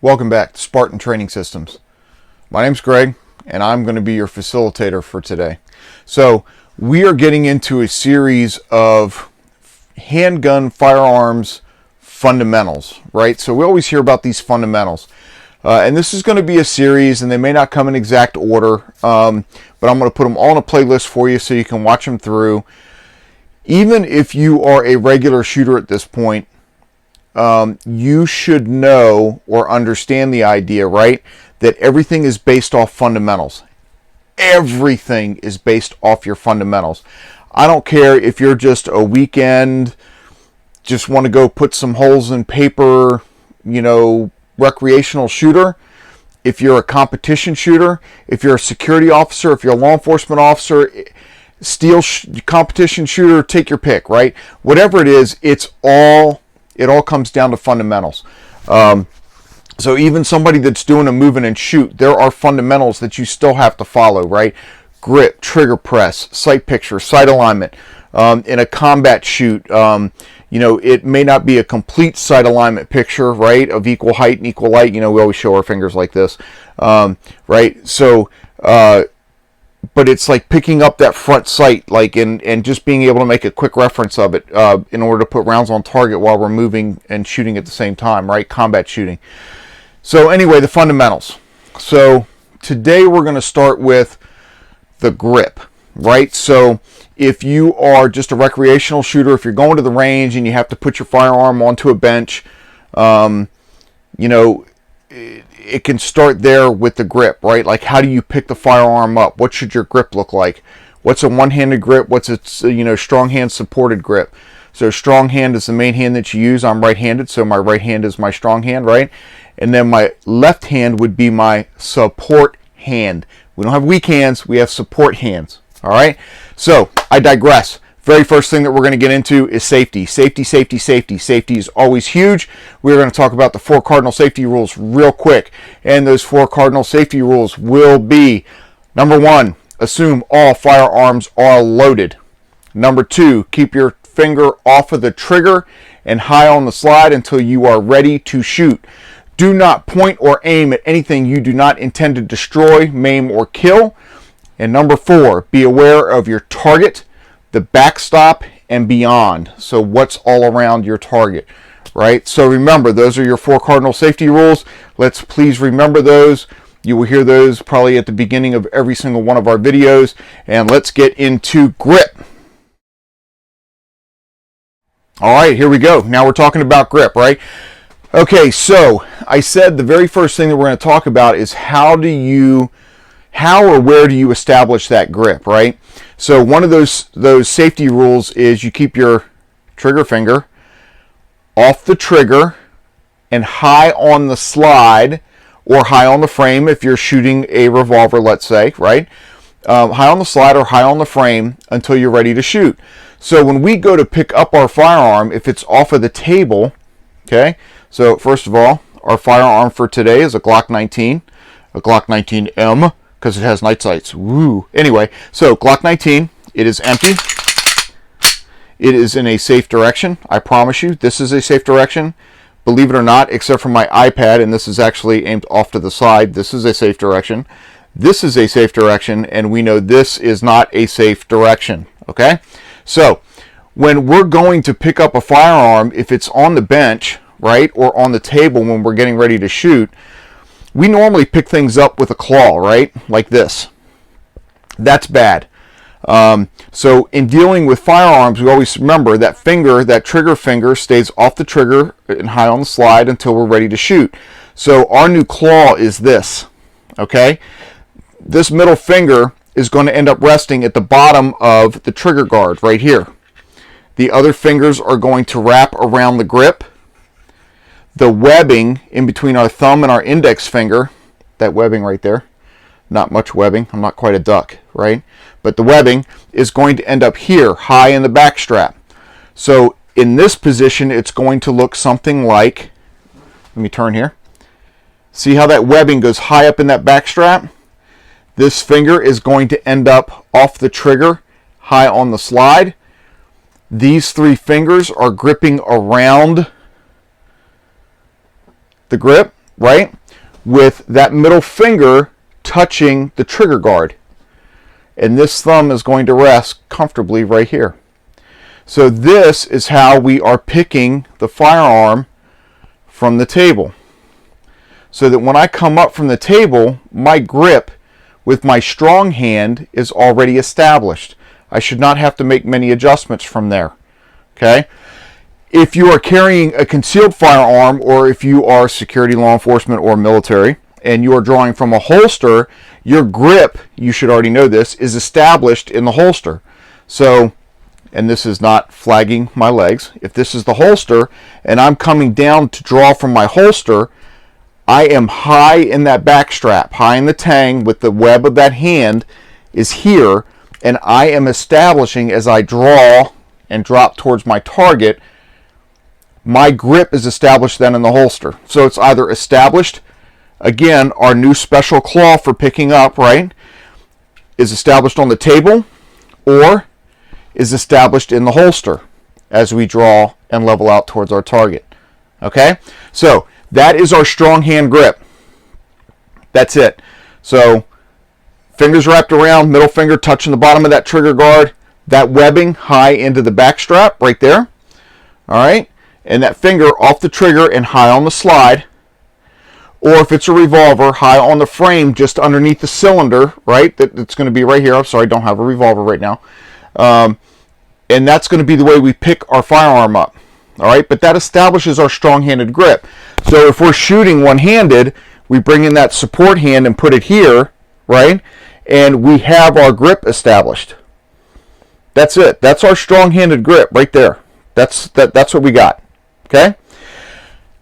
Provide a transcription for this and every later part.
Welcome back to Spartan Training Systems. My name's Greg, and I'm going to be your facilitator for today. So we are getting into a series of handgun firearms fundamentals, right? So we always hear about these fundamentals. And this is going to be a series, and they may not come in exact order, but I'm going to put them all in a playlist for you so you can watch them through. Even if you are a regular shooter at this point, you should know or understand the idea, right, that everything is based off fundamentals. Everything is based off your fundamentals. I don't care if you're just a weekend, just want to go put some holes in paper, recreational shooter. If you're a competition shooter, if you're a security officer, if you're a law enforcement officer, competition shooter, take your pick, right? Whatever it is, it all comes down to fundamentals. So even somebody that's doing a move and shoot, there are fundamentals that you still have to follow, right? Grip, trigger press, sight picture, sight alignment. In a combat shoot, it may not be a complete sight alignment picture, right, of equal height and equal light. We always show our fingers like this, right? So, but it's like picking up that front sight, and just being able to make a quick reference of it in order to put rounds on target while we're moving and shooting at the same time, right? Combat shooting. So anyway, the fundamentals. So today we're going to start with the grip, right? So if you are just a recreational shooter, if you're going to the range and you have to put your firearm onto a bench, it can start there with the grip, right? Like, how do you pick the firearm up? What should your grip look like? What's a one-handed grip? What's a strong hand supported grip? So strong hand is the main hand that you use. I'm right-handed, so my right hand is my strong hand, right? And then my left hand would be my support hand. We don't have weak hands, we have support hands. All right? So I digress. Very first thing that we're going to get into is safety. Safety, safety, safety. Safety is always huge. We're going to talk about the 4 cardinal safety rules real quick. And those 4 cardinal safety rules will be, number 1, assume all firearms are loaded. Number 2, keep your finger off of the trigger and high on the slide until you are ready to shoot. Do not point or aim at anything you do not intend to destroy, maim, or kill. And number 4, be aware of your target, the backstop, and beyond. So what's all around your target, right? So remember, those are your 4 cardinal safety rules. Let's please remember those. You will hear those probably at the beginning of every single one of our videos. And let's get into grip. All right, here we go. Now we're talking about grip, right? Okay, so I said the very first thing that we're going to talk about is how or where do you establish that grip, right? So one of those safety rules is you keep your trigger finger off the trigger and high on the slide or high on the frame if you're shooting a revolver, let's say, right? High on the slide or high on the frame until you're ready to shoot. So when we go to pick up our firearm, if it's off of the table, okay, so first of all, our firearm for today is a Glock 19, a Glock 19M, because it has night sights. Woo. Anyway, so Glock 19, it is empty. It is in a safe direction. I promise you, this is a safe direction. Believe it or not, except for my iPad, and this is actually aimed off to the side, this is a safe direction. This is a safe direction, and we know this is not a safe direction, okay? So when we're going to pick up a firearm, if it's on the bench, right, or on the table when we're getting ready to shoot, we normally pick things up with a claw, right, like this. That's bad. So in dealing with firearms, we always remember that finger, that trigger finger, stays off the trigger and high on the slide until we're ready to shoot. So our new claw is this, okay? This middle finger is going to end up resting at the bottom of the trigger guard right here. The other fingers are going to wrap around the grip. The webbing in between our thumb and our index finger, that webbing right there, not much webbing, I'm not quite a duck, right? But the webbing is going to end up here, high in the back strap. So in this position, it's going to look something like, let me turn here. See how that webbing goes high up in that back strap? This finger is going to end up off the trigger, high on the slide. These 3 fingers are gripping around the grip. right, with that middle finger touching the trigger guard. And this thumb is going to rest comfortably right here. So this is how we are picking the firearm from the table. So that when I come up from the table, my grip with my strong hand is already established. I should not have to make many adjustments from there. Okay? If you are carrying a concealed firearm, or if you are security, law enforcement, or military, and you are drawing from a holster, your grip, you should already know this, is established in the holster. So, and this is not flagging my legs, if this is the holster and I'm coming down to draw from my holster, I am high in that back strap, high in the tang, with the web of that hand is here, and I am establishing as I draw and drop towards my target, my grip is established then in the holster. So it's either established, again, our new special claw for picking up, right, is established on the table, or is established in the holster as we draw and level out towards our target. Okay? So that is our strong hand grip. That's it. So fingers wrapped around, middle finger touching the bottom of that trigger guard, that webbing high into the back strap right there. All right? And that finger off the trigger and high on the slide. Or if it's a revolver, high on the frame just underneath the cylinder, right? That's going to be right here. I'm sorry, I don't have a revolver right now. And that's going to be the way we pick our firearm up. All right, but that establishes our strong-handed grip. So if we're shooting one-handed, we bring in that support hand and put it here, right? And we have our grip established. That's it. That's our strong-handed grip right there. That's what we got. Okay?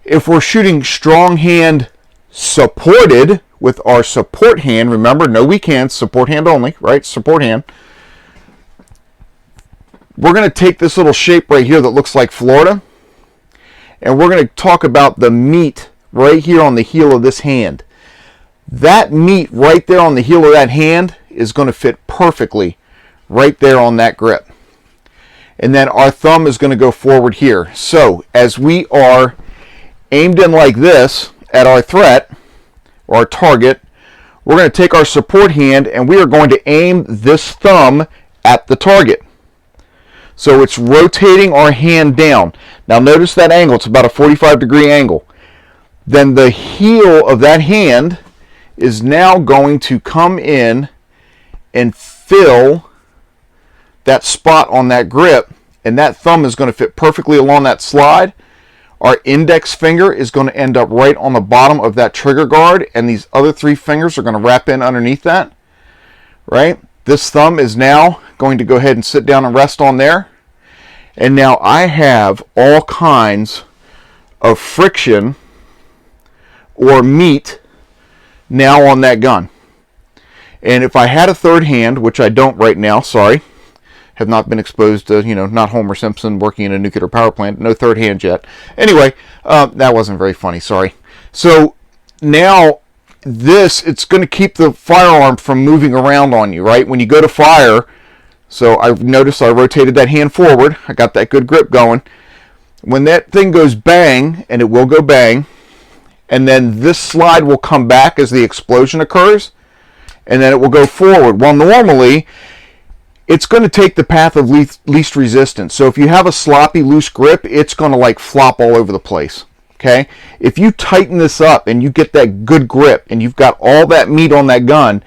If we're shooting strong hand supported with our support hand, remember, no weak hands, support hand only, right? Support hand. We're going to take this little shape right here that looks like Florida, and we're going to talk about the meat right here on the heel of this hand. That meat right there on the heel of that hand is going to fit perfectly right there on that grip. And then our thumb is going to go forward here. So as we are aimed in like this at our threat or our target, we're going to take our support hand and we are going to aim this thumb at the target. So it's rotating our hand down. Now notice that angle, it's about a 45-degree angle. Then the heel of that hand is now going to come in and fill that spot on that grip, and that thumb is going to fit perfectly along that slide. Our index finger is going to end up right on the bottom of that trigger guard, and these other three fingers are going to wrap in underneath that, right? This thumb is now going to go ahead and sit down and rest on there. And now I have all kinds of friction or meat now on that gun. And if I had a third hand, which I don't right now, sorry, have not been exposed to, not Homer Simpson working in a nuclear power plant, no third hand yet. Anyway, that wasn't very funny, sorry. So now it's going to keep the firearm from moving around on you, right? When you go to fire, so I noticed I rotated that hand forward. I got that good grip going. When that thing goes bang, and it will go bang, and then this slide will come back as the explosion occurs, and then it will go forward. Well, normally, it's going to take the path of least resistance. So if you have a sloppy, loose grip, it's going to like flop all over the place. Okay? If you tighten this up and you get that good grip and you've got all that meat on that gun,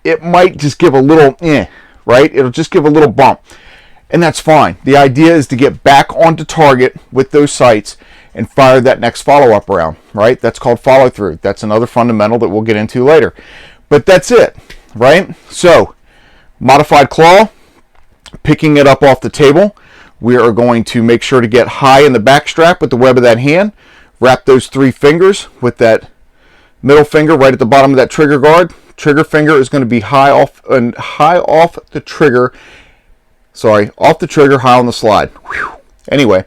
it might just give a little right? It'll just give a little bump. And that's fine. The idea is to get back onto target with those sights and fire that next follow-up round, right? That's called follow-through. That's another fundamental that we'll get into later. But that's it, right? So, modified claw, picking it up off the table. We are going to make sure to get high in the back strap with the web of that hand. Wrap those three fingers with that middle finger right at the bottom of that trigger guard. Trigger finger is going to be high off the trigger. Sorry, off the trigger, high on the slide. Whew. Anyway,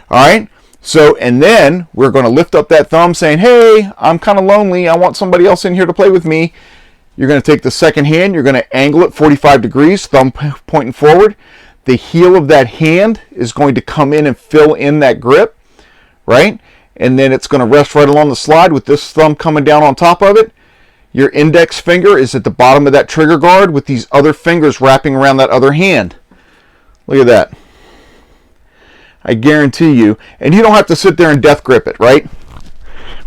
all right. So, and then we're going to lift up that thumb saying, hey, I'm kind of lonely. I want somebody else in here to play with me. You're going to take the second hand. You're going to angle it 45 degrees, thumb pointing forward. The heel of that hand is going to come in and fill in that grip, right? and then it's going to rest right along the slide with this thumb coming down on top of it. Your index finger is at the bottom of that trigger guard with these other fingers wrapping around that other hand. Look at that. I guarantee you, and you don't have to sit there and death grip it, right?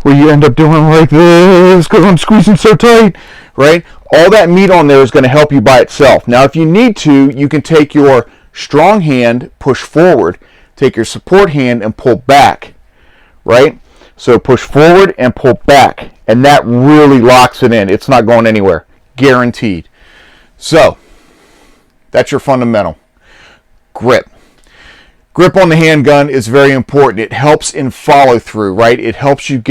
Where you end up doing like this because I'm squeezing so tight, right? All that meat on there is going to help you by itself. Now, if you need to, you can take your strong hand, push forward, take your support hand and pull back, right? So push forward and pull back, and that really locks it in. It's not going anywhere, guaranteed. So that's your fundamental. Grip. Grip on the handgun is very important. It helps in follow through, right? It helps you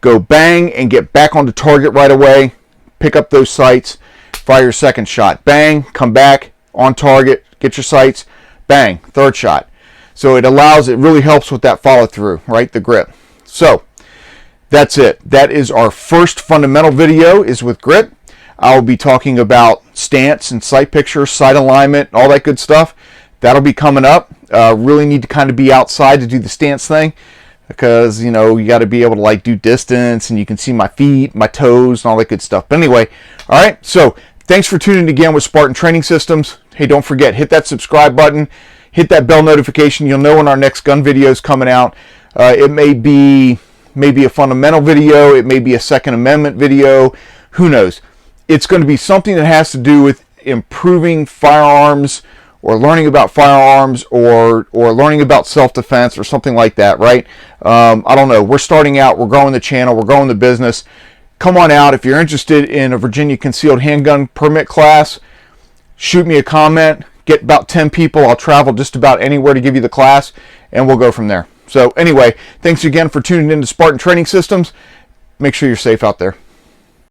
go bang and get back on the target right away, pick up those sights, fire your second shot, bang, come back on target, get your sights, bang, third shot. So it really helps with that follow through, right? The grip. So that's it. That is our first fundamental video, is with grip. I'll be talking about stance and sight picture, sight alignment, all that good stuff. That'll be coming up. Really need to kind of be outside to do the stance thing, because you got to be able to like do distance, and you can see my feet, my toes, and all that good stuff. But anyway, all right. So thanks for tuning in again with Spartan Training Systems. Hey, don't forget, hit that subscribe button, hit that bell notification. You'll know when our next gun video is coming out. It may be a fundamental video. It may be a Second Amendment video. Who knows? It's going to be something that has to do with improving firearms, or learning about firearms, or learning about self-defense, or something like that, right? I don't know. We're starting out. We're growing the channel. We're growing the business. Come on out. If you're interested in a Virginia concealed handgun permit class, shoot me a comment. Get about 10 people. I'll travel just about anywhere to give you the class, and we'll go from there. So anyway, thanks again for tuning in to Spartan Training Systems. Make sure you're safe out there.